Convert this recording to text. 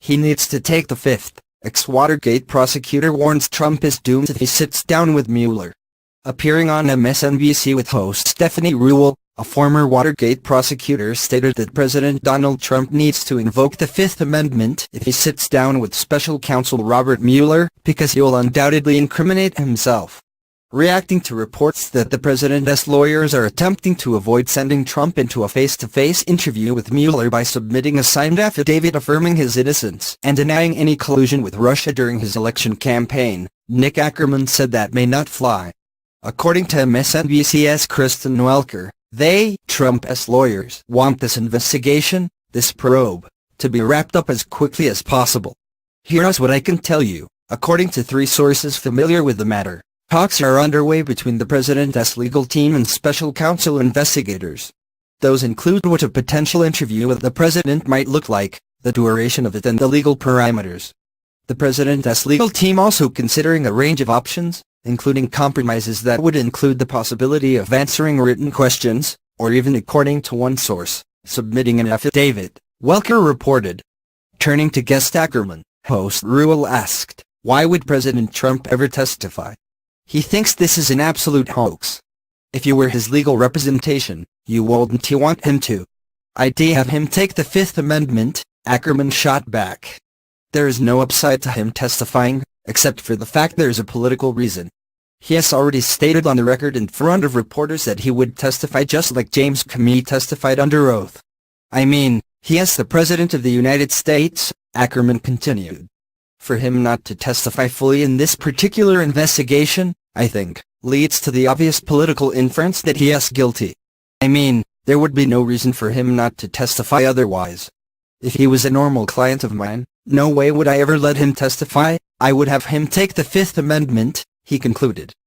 He needs to take the Fifth Ex Watergate. Prosecutor warns Trump is doomed if he sits down with Mueller. Appearing on MSNBC with host Stephanie Ruhle, a former Watergate prosecutor stated that President Donald Trump needs to invoke the Fifth Amendment if he sits down with special counsel Robert Mueller, because he will undoubtedly incriminate himself. Reacting to reports that the president's lawyers are attempting to avoid sending Trump into a face-to-face interview with Mueller by submitting a signed affidavit affirming his innocence and denying any collusion with Russia during his election campaign, Nick Akerman said that may not fly. According to MSNBC's Kristen Welker, Trump's lawyers, want this investigation, this probe, to be wrapped up as quickly as possible. Here's what I can tell you, according to 3 sources familiar with the matter. Talks are underway between the president's legal team and special counsel investigators. Those include what a potential interview with the president might look like, the duration of it and the legal parameters. The president's legal team also considering a range of options, including compromises that would include the possibility of answering written questions, or even, according to one source, submitting an affidavit, Welker reported. Turning to guest Akerman, host Ruhle asked, why would President Trump ever testify? He thinks this is an absolute hoax. If you were his legal representation, you wouldn't want him to. I'd have him take the Fifth Amendment, Akerman shot back. There is no upside to him testifying, except for the fact there's a political reason. He has already stated on the record in front of reporters that he would testify just like James Comey testified under oath. I mean, he is the President of the United States, Akerman continued. For him not to testify fully in this particular investigation, I think, leads to the obvious political inference that he is guilty. I mean, there would be no reason for him not to testify otherwise. If he was a normal client of mine, no way would I ever let him testify. I would have him take the Fifth Amendment, he concluded.